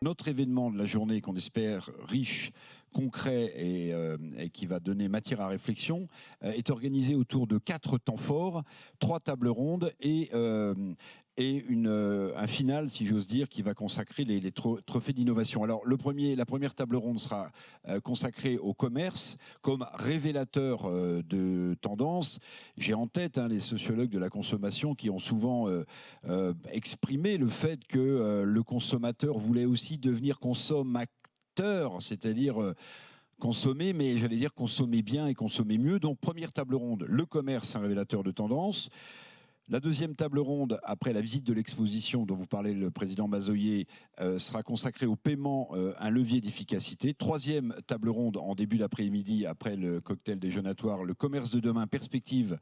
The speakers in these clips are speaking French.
Notre événement de la journée, qu'on espère riche, concret et qui va donner matière à réflexion, est organisé autour de 4 temps forts, 3 tables rondes et un final, si j'ose dire, qui va consacrer les trophées d'innovation. Alors, la première table ronde sera consacrée au commerce comme révélateur de tendances. J'ai en tête les sociologues de la consommation qui ont souvent exprimé le fait que le consommateur voulait aussi devenir consommateur, c'est-à-dire consommer, mais j'allais dire consommer bien et consommer mieux. Donc, première table ronde, le commerce, un révélateur de tendance. La deuxième table ronde, après la visite de l'exposition dont vous parlez le président Mazoyer, sera consacrée au paiement, un levier d'efficacité. Troisième table ronde en début d'après-midi, après le cocktail déjeunatoire, le commerce de demain, perspective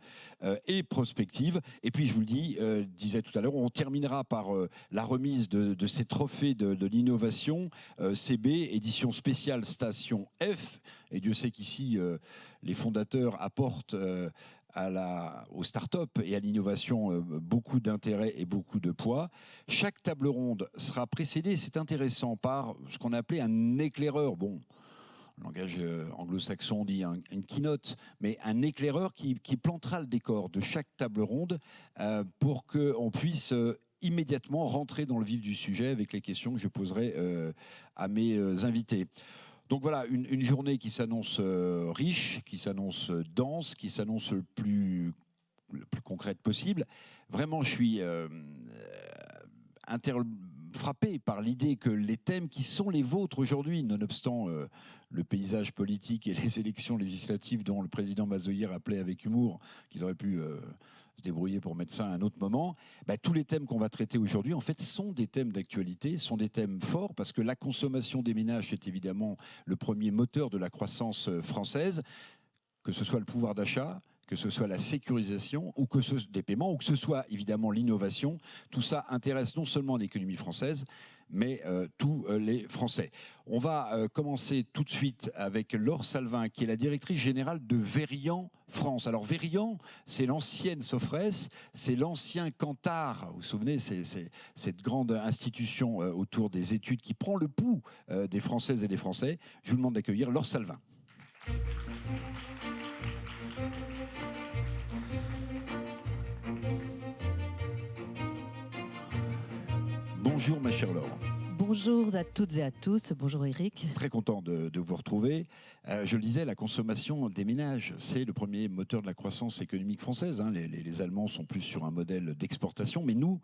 et prospective. Et puis, je vous le disais tout à l'heure, on terminera par la remise de ces trophées de l'innovation CB, édition spéciale Station F. Et Dieu sait qu'ici, les fondateurs apportent aux startups et à l'innovation beaucoup d'intérêt et beaucoup de poids. Chaque table ronde sera précédée, c'est intéressant, par ce qu'on a appelé un éclaireur. Bon, le langage anglo-saxon, on dit une keynote, mais un éclaireur qui plantera le décor de chaque table ronde pour qu'on puisse immédiatement rentrer dans le vif du sujet avec les questions que je poserai à mes invités. Donc voilà, une journée qui s'annonce riche, qui s'annonce dense, qui s'annonce le plus concrète possible. Vraiment, je suis frappé par l'idée que les thèmes qui sont les vôtres aujourd'hui, nonobstant le paysage politique et les élections législatives dont le président Mazoyer rappelait avec humour qu'ils auraient pu se débrouiller pour mettre ça à un autre moment, tous les thèmes qu'on va traiter aujourd'hui, en fait, sont des thèmes d'actualité, sont des thèmes forts, parce que la consommation des ménages est évidemment le premier moteur de la croissance française, que ce soit le pouvoir d'achat, que ce soit la sécurisation ou des paiements, ou que ce soit évidemment l'innovation. Tout ça intéresse non seulement l'économie française, mais tous les Français. On va commencer tout de suite avec Laure Salvin, qui est la directrice générale de Verian France. Alors Verian, c'est l'ancienne Sofres, c'est l'ancien Kantar. Vous vous souvenez, c'est cette grande institution autour des études qui prend le pouls des Françaises et des Français. Je vous demande d'accueillir Laure Salvin. Bonjour ma chère Laure. Bonjour à toutes et à tous, bonjour Eric. Très content de vous retrouver. Je le disais, la consommation des ménages, c'est le premier moteur de la croissance économique française. Les Allemands sont plus sur un modèle d'exportation, mais nous,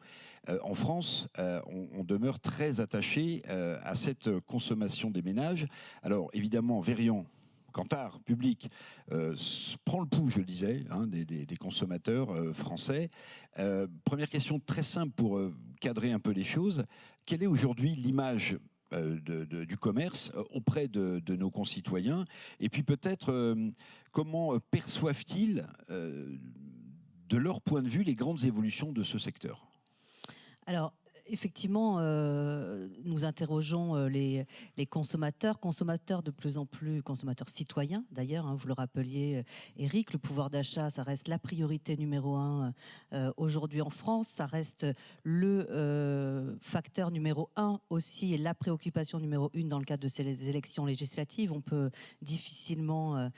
en France, on demeure très attachés à cette consommation des ménages. Alors évidemment, Verian, Kantar, public, prend le pouls, je le disais, des consommateurs français. Première question très simple pour cadrer un peu les choses. Quelle est aujourd'hui l'image du commerce auprès de nos concitoyens? Et puis peut-être, comment perçoivent-ils, de leur point de vue, les grandes évolutions de ce secteur? Alors, effectivement, nous interrogeons les consommateurs de plus en plus, consommateurs citoyens d'ailleurs, vous le rappeliez Eric, le pouvoir d'achat, ça reste la priorité numéro 1 aujourd'hui en France, ça reste le facteur numéro 1 aussi et la préoccupation numéro 1 dans le cadre de ces élections législatives, on peut difficilement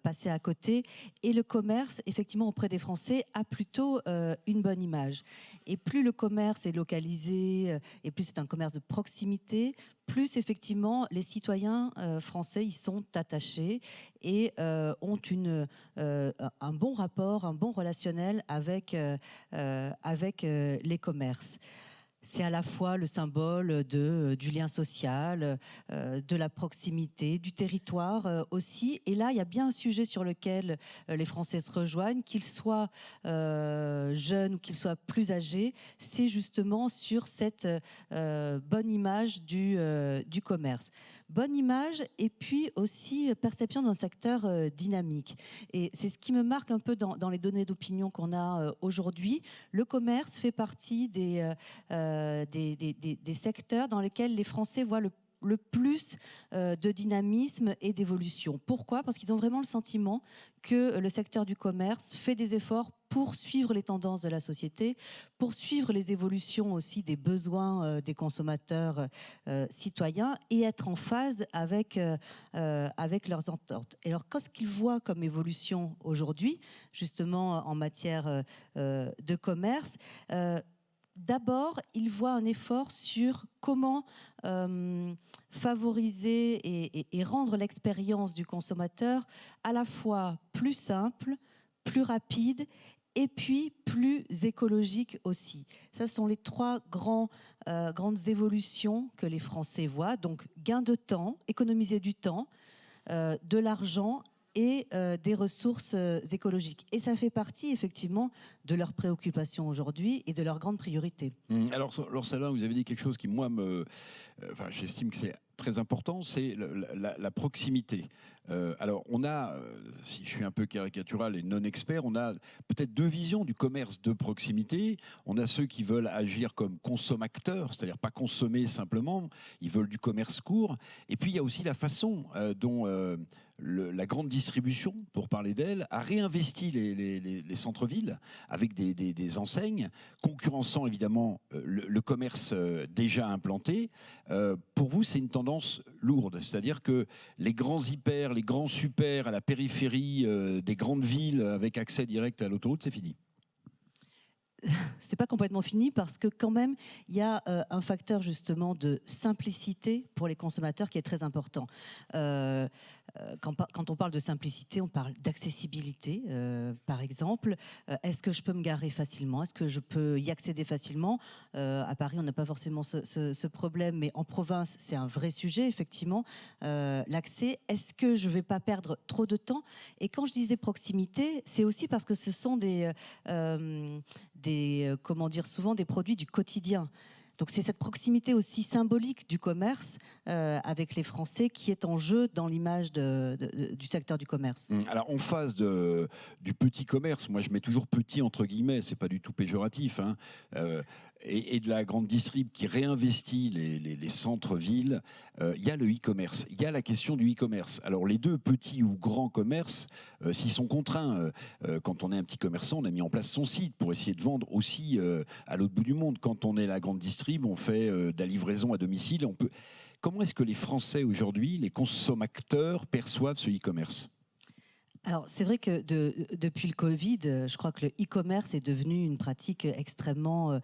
passer à côté. Et le commerce, effectivement, auprès des Français, a plutôt une bonne image. Et plus le commerce est localisé, et plus c'est un commerce de proximité, plus effectivement les citoyens français y sont attachés et ont un bon rapport, un bon relationnel avec les commerces. C'est à la fois le symbole du lien social, de la proximité, du territoire aussi. Et là, il y a bien un sujet sur lequel les Français se rejoignent, qu'ils soient jeunes ou qu'ils soient plus âgés. C'est justement sur cette bonne image du commerce. Bonne image et puis aussi perception d'un secteur dynamique. Et c'est ce qui me marque un peu dans les données d'opinion qu'on a aujourd'hui. Le commerce fait partie des secteurs dans lesquels les Français voient le le plus de dynamisme et d'évolution. Pourquoi ? Parce qu'ils ont vraiment le sentiment que le secteur du commerce fait des efforts pour suivre les tendances de la société, pour suivre les évolutions aussi des besoins des consommateurs citoyens et être en phase avec leurs attentes. Et alors, qu'est-ce qu'ils voient comme évolution aujourd'hui, justement en matière de commerce ? D'abord, ils voient un effort sur comment favoriser et rendre l'expérience du consommateur à la fois plus simple, plus rapide et puis plus écologique aussi. Ça sont les trois grandes évolutions que les Français voient. Donc, gain de temps, économiser du temps, de l'argent et des ressources écologiques. Et ça fait partie effectivement de leurs préoccupations aujourd'hui et de leurs grandes priorités. Alors Salin, vous avez dit quelque chose qui, moi, j'estime que c'est très important, c'est la proximité. Alors, on a, si je suis un peu caricatural et non expert, on a peut-être deux visions du commerce de proximité. On a ceux qui veulent agir comme consommateurs, c'est-à-dire pas consommer simplement, ils veulent du commerce court. Et puis, il y a aussi la façon dont la grande distribution, pour parler d'elle, a réinvesti les centres-villes avec des enseignes, concurrençant évidemment le commerce déjà implanté. Pour vous, c'est une tendance lourde, c'est-à-dire que les grands hyper, les grands super à la périphérie des grandes villes avec accès direct à l'autoroute, c'est fini. C'est pas complètement fini parce que quand même il y a un facteur justement de simplicité pour les consommateurs qui est très important. Quand on parle de simplicité, on parle d'accessibilité. Par exemple, est-ce que je peux me garer facilement ? Est-ce que je peux y accéder facilement ? À Paris, on n'a pas forcément ce problème, mais en province, c'est un vrai sujet, effectivement. L'accès, est-ce que je ne vais pas perdre trop de temps ? Et quand je disais proximité, c'est aussi parce que ce sont souvent des produits du quotidien. Donc c'est cette proximité aussi symbolique du commerce avec les Français qui est en jeu dans l'image du secteur du commerce. Alors en face du petit commerce, moi je mets toujours petit entre guillemets, c'est pas du tout péjoratif, hein, et de la grande distrib qui réinvestit les centres-villes, il y a le e-commerce, il y a la question du e-commerce. Alors les deux petits ou grands commerces, s'ils sont contraints, quand on est un petit commerçant, on a mis en place son site pour essayer de vendre aussi à l'autre bout du monde. Quand on est la grande distrib, on fait de la livraison à domicile. Comment est-ce que les Français aujourd'hui, les consommateurs, perçoivent ce e-commerce ? Alors, c'est vrai que depuis le Covid, je crois que le e-commerce est devenu une pratique extrêmement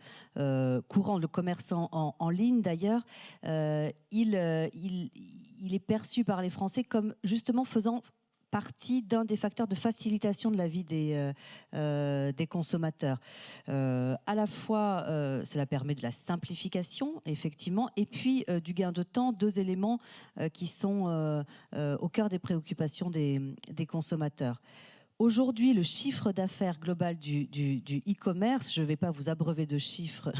courante. Le commerce en ligne, d'ailleurs, il est perçu par les Français comme justement faisant partie d'un des facteurs de facilitation de la vie des consommateurs. À la fois, cela permet de la simplification, effectivement, et puis du gain de temps, deux éléments qui sont au cœur des préoccupations des consommateurs. Aujourd'hui, le chiffre d'affaires global du e-commerce, je ne vais pas vous abreuver de chiffres,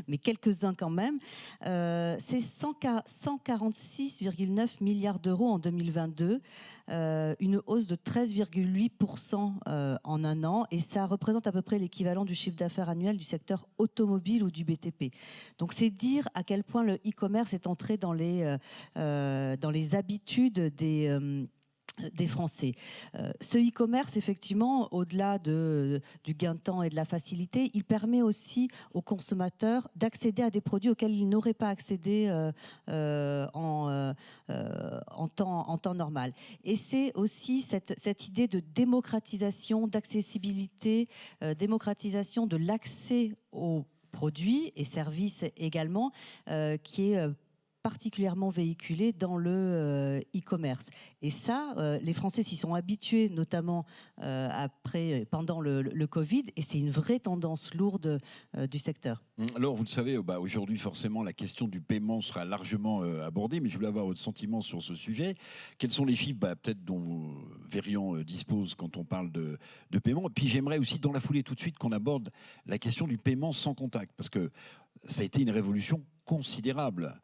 mais quelques-uns quand même, c'est 146,9 milliards d'euros en 2022, une hausse de 13,8% en un an, et ça représente à peu près l'équivalent du chiffre d'affaires annuel du secteur automobile ou du BTP. Donc c'est dire à quel point le e-commerce est entré dans les habitudes des Français. Ce e-commerce, effectivement, au-delà du gain de temps et de la facilité, il permet aussi aux consommateurs d'accéder à des produits auxquels ils n'auraient pas accédé en temps normal. Et c'est aussi cette idée de démocratisation, d'accessibilité, démocratisation de l'accès aux produits et services également, qui est particulièrement véhiculé dans le e-commerce. Et ça, les Français s'y sont habitués, notamment pendant le Covid, et c'est une vraie tendance lourde du secteur. Alors, vous le savez, aujourd'hui, forcément, la question du paiement sera largement abordée, mais je voulais avoir votre sentiment sur ce sujet. Quels sont les chiffres, peut-être, dont vous, Verian, dispose quand on parle de paiement ? Et puis, j'aimerais aussi, dans la foulée, tout de suite, qu'on aborde la question du paiement sans contact, parce que ça a été une révolution considérable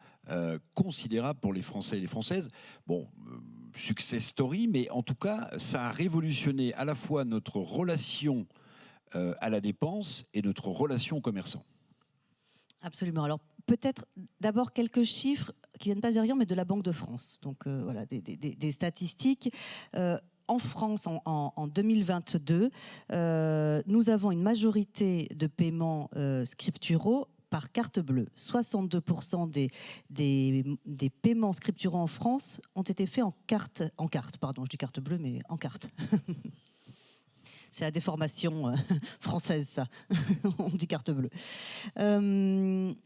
pour les Français et les Françaises. Bon, success story, mais en tout cas, ça a révolutionné à la fois notre relation à la dépense et notre relation aux commerçants. Absolument. Alors, peut-être d'abord quelques chiffres qui viennent pas de Verian, mais de la Banque de France. Donc voilà, des statistiques. En France, en 2022, nous avons une majorité de paiements scripturaux par carte bleue. 62% des paiements scripturaux en France ont été faits en carte, pardon, je dis carte bleue, mais en carte. C'est la déformation française, ça. On dit carte bleue.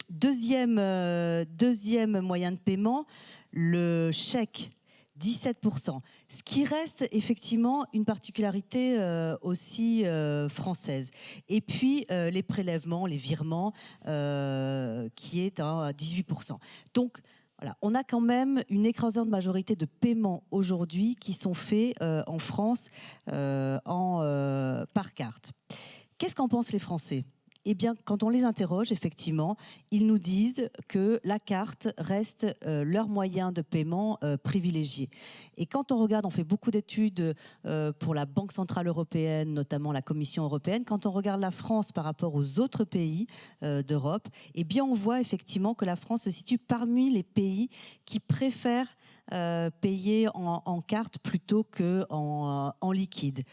Deuxième moyen de paiement, le chèque. 17%. Ce qui reste effectivement une particularité aussi française. Et puis les prélèvements, les virements, qui est à 18%. Donc, voilà, on a quand même une écrasante majorité de paiements aujourd'hui qui sont faits en France par carte. Qu'est-ce qu'en pensent les Français ? Eh bien, quand on les interroge, effectivement, ils nous disent que la carte reste leur moyen de paiement privilégié. Et quand on regarde, on fait beaucoup d'études pour la Banque Centrale Européenne, notamment la Commission Européenne, quand on regarde la France par rapport aux autres pays d'Europe, eh bien, on voit effectivement que la France se situe parmi les pays qui préfèrent payer en carte plutôt qu'en liquide.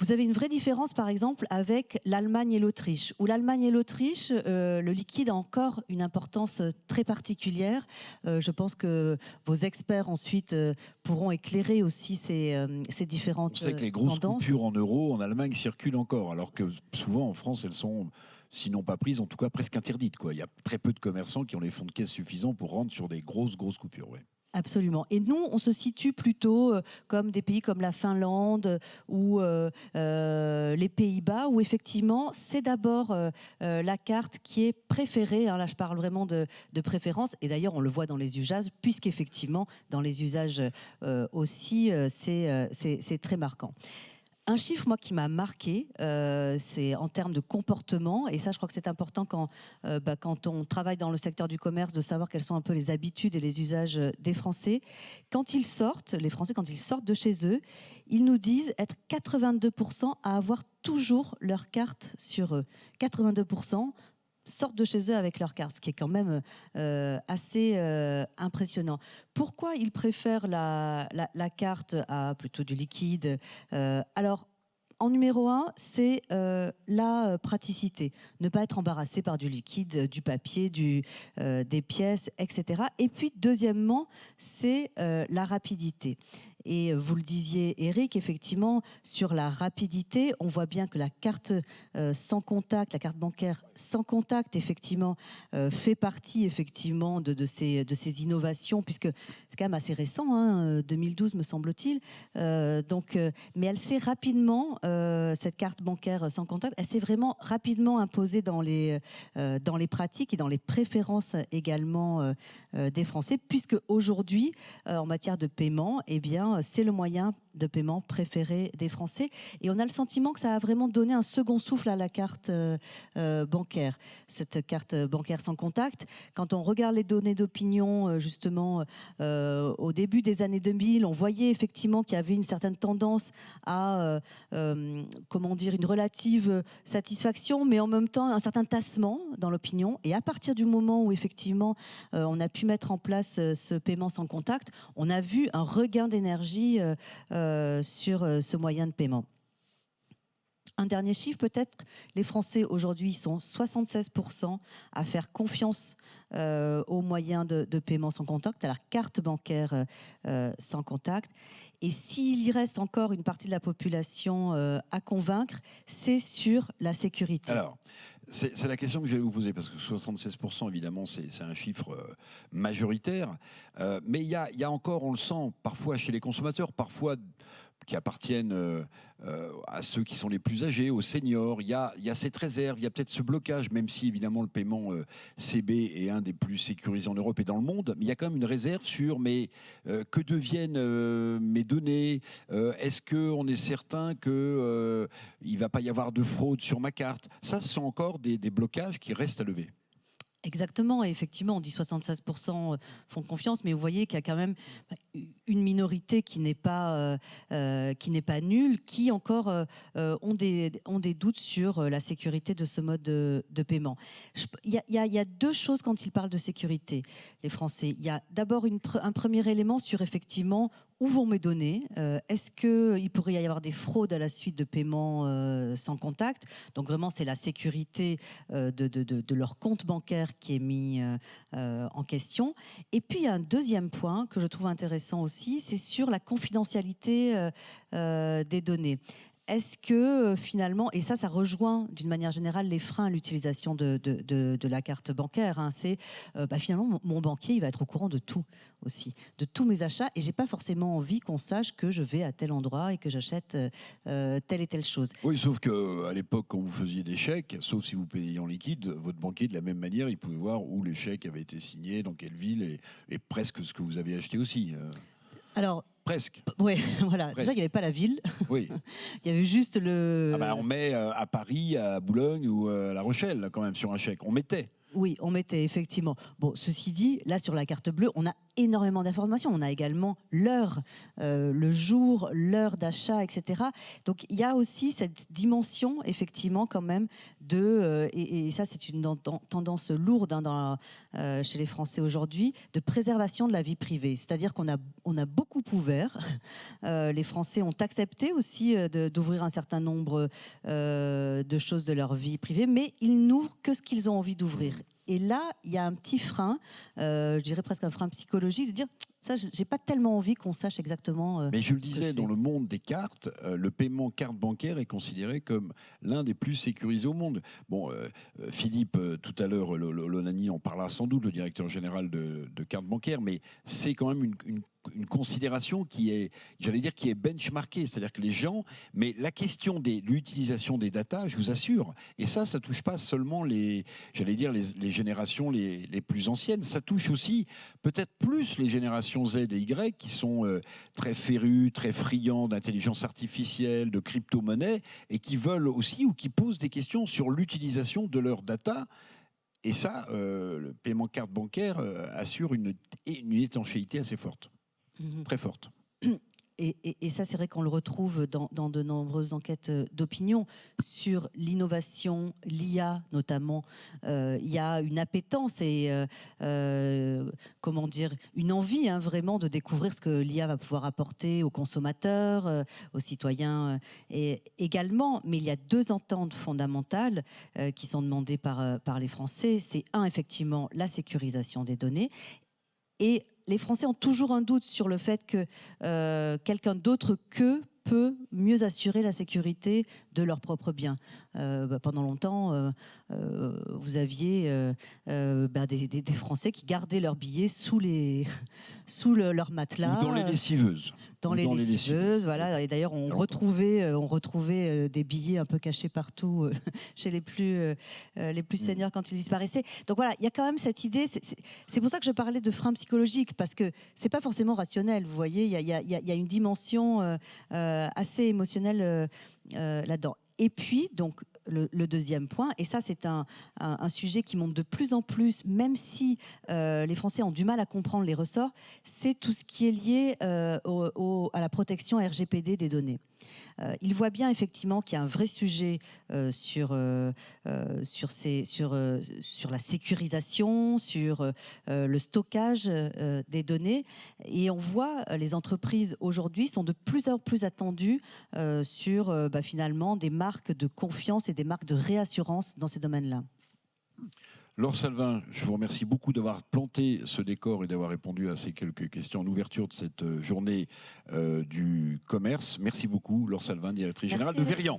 Vous avez une vraie différence, par exemple, avec l'Allemagne et l'Autriche. Où l'Allemagne et l'Autriche, le liquide a encore une importance très particulière. Je pense que vos experts, ensuite, pourront éclairer aussi ces différentes tendances. On sait que les grosses coupures en euros, en Allemagne, circulent encore, alors que souvent, en France, elles sont, sinon pas prises, en tout cas presque interdites, quoi. Il y a très peu de commerçants qui ont les fonds de caisse suffisants pour rendre sur des grosses coupures, ouais. Absolument. Et nous, on se situe plutôt comme des pays comme la Finlande ou les Pays-Bas, où effectivement, c'est d'abord la carte qui est préférée. Hein, là, je parle vraiment de préférence. Et d'ailleurs, on le voit dans les usages, puisqu'effectivement, dans les usages aussi, c'est très marquant. Un chiffre, moi, qui m'a marqué, c'est en termes de comportement. Et ça, je crois que c'est important quand on travaille dans le secteur du commerce, de savoir quelles sont un peu les habitudes et les usages des Français. Quand ils sortent, les Français, quand ils sortent de chez eux, ils nous disent être 82% à avoir toujours leur carte sur eux. 82% sortent de chez eux avec leur carte, ce qui est quand même assez impressionnant. Pourquoi ils préfèrent la carte à plutôt du liquide ? Alors, en numéro 1, c'est la praticité. Ne pas être embarrassé par du liquide, du papier, des pièces, etc. Et puis, deuxièmement, c'est la rapidité. Et vous le disiez, Eric, effectivement, sur la rapidité, on voit bien que la carte sans contact, la carte bancaire sans contact, effectivement, fait partie effectivement de ces innovations, puisque c'est quand même assez récent, hein, 2012 me semble-t-il. Mais elle s'est rapidement, cette carte bancaire sans contact, elle s'est vraiment rapidement imposée dans les pratiques et dans les préférences également des Français, puisque aujourd'hui, en matière de paiement, eh bien, c'est le moyen de paiement préféré des Français. Et on a le sentiment que ça a vraiment donné un second souffle à la carte bancaire, cette carte bancaire sans contact. Quand on regarde les données d'opinion, justement, au début des années 2000, on voyait effectivement qu'il y avait une certaine tendance à, une relative satisfaction, mais en même temps un certain tassement dans l'opinion. Et à partir du moment où effectivement on a pu mettre en place ce paiement sans contact, on a vu un regain d'énergie sur ce moyen de paiement. Un dernier chiffre peut-être, les Français aujourd'hui sont 76% à faire confiance aux moyens de paiement sans contact, à la carte bancaire sans contact. Et s'il y reste encore une partie de la population à convaincre, c'est sur la sécurité. Alors, c'est la question que j'allais vous poser, parce que 76%, évidemment, c'est un chiffre majoritaire. Mais il y a encore, on le sent, parfois chez les consommateurs, parfois qui appartiennent à ceux qui sont les plus âgés, aux seniors. Il y a cette réserve, il y a peut-être ce blocage, même si évidemment le paiement CB est un des plus sécurisés en Europe et dans le monde, mais il y a quand même une réserve sur que deviennent mes données, est-ce qu'on est certain qu'il ne va pas y avoir de fraude sur ma carte? Ça, ce sont encore des blocages qui restent à lever. Exactement, et effectivement, on dit 76% font confiance, mais vous voyez qu'il y a quand même une minorité qui n'est pas nulle, qui encore ont des doutes sur la sécurité de ce mode de paiement. Il y a deux choses quand ils parlent de sécurité, les Français. Il y a d'abord un premier élément sur effectivement où vont mes données. Est-ce qu'il pourrait y avoir des fraudes à la suite de paiements sans contact? Donc vraiment, c'est la sécurité de leur compte bancaire qui est mis en question. Et puis, il y a un deuxième point que je trouve intéressant aussi, c'est sur la confidentialité des données. Est-ce que finalement, et ça rejoint d'une manière générale les freins à l'utilisation de la carte bancaire, hein, c'est finalement mon banquier, il va être au courant de tout aussi, de tous mes achats, et j'ai pas forcément envie qu'on sache que je vais à tel endroit et que j'achète telle et telle chose. Oui, sauf qu'à l'époque, quand vous faisiez des chèques, sauf si vous payez en liquide, votre banquier, de la même manière, il pouvait voir où les chèques avaient été signés, dans quelle ville, et presque ce que vous avez acheté aussi. Alors, presque. Oui, voilà. Presque. Déjà, il n'y avait pas la ville. Oui. Il y avait juste le... On met à Paris, à Boulogne ou à La Rochelle, là, quand même, sur un chèque. On mettait. Oui, on mettait effectivement. Bon, ceci dit, là sur la carte bleue, on a énormément d'informations. On a également l'heure, le jour, l'heure d'achat, etc. Donc il y a aussi cette dimension, effectivement, quand même, et ça c'est une tendance lourde chez les Français aujourd'hui, de préservation de la vie privée. C'est-à-dire qu'on a beaucoup ouvert. Les Français ont accepté aussi d'ouvrir un certain nombre de choses de leur vie privée, mais ils n'ouvrent que ce qu'ils ont envie d'ouvrir. Et là, il y a un petit frein, je dirais presque un frein psychologique, de dire ça, j'ai pas tellement envie qu'on sache exactement. Mais je le disais, dans le monde des cartes, le paiement carte bancaire est considéré comme l'un des plus sécurisés au monde. Bon, Philippe, tout à l'heure, Lonani en parlera sans doute, le directeur général de carte bancaire, mais c'est quand même une considération qui est, j'allais dire, qui est benchmarkée, c'est-à-dire que les gens, mais la question de l'utilisation des datas, je vous assure, et ça touche pas seulement les générations les plus anciennes, ça touche aussi peut-être plus les générations Z et Y qui sont très férus, très friands d'intelligence artificielle, de crypto-monnaie, et qui veulent aussi ou qui posent des questions sur l'utilisation de leurs data. Et ça, le paiement carte bancaire assure une étanchéité assez forte. Très forte. Et ça, c'est vrai qu'on le retrouve dans de nombreuses enquêtes d'opinion sur l'innovation, l'IA notamment. Il y a une appétence et comment dire, une envie vraiment de découvrir ce que l'IA va pouvoir apporter aux consommateurs, aux citoyens également. Mais il y a deux ententes fondamentales qui sont demandées par les Français. C'est effectivement, la sécurisation des données, et les Français ont toujours un doute sur le fait que quelqu'un d'autre qu'eux peut mieux assurer la sécurité de leurs propres biens. Pendant longtemps, vous aviez des Français qui gardaient leurs billets sous leur matelas. Ou dans les lessiveuses. Dans les lessiveuses, voilà. Et d'ailleurs, on retrouvait des billets un peu cachés partout chez les plus seniors quand ils disparaissaient. Donc voilà, il y a quand même cette idée. C'est pour ça que je parlais de frein psychologique, parce que c'est pas forcément rationnel. Vous voyez, il y a une dimension assez émotionnelle là-dedans. Et puis, donc, le deuxième point, et ça, c'est un sujet qui monte de plus en plus, même si les Français ont du mal à comprendre les ressorts, c'est tout ce qui est lié à la protection RGPD des données. Il voit bien effectivement qu'il y a un vrai sujet sur la sécurisation, sur le stockage des données, et on voit les entreprises aujourd'hui sont de plus en plus attendues sur finalement des marques de confiance et des marques de réassurance dans ces domaines-là. Laure Salvin, je vous remercie beaucoup d'avoir planté ce décor et d'avoir répondu à ces quelques questions en ouverture de cette journée du commerce. Merci beaucoup, Laure Salvin, directrice générale de Verian.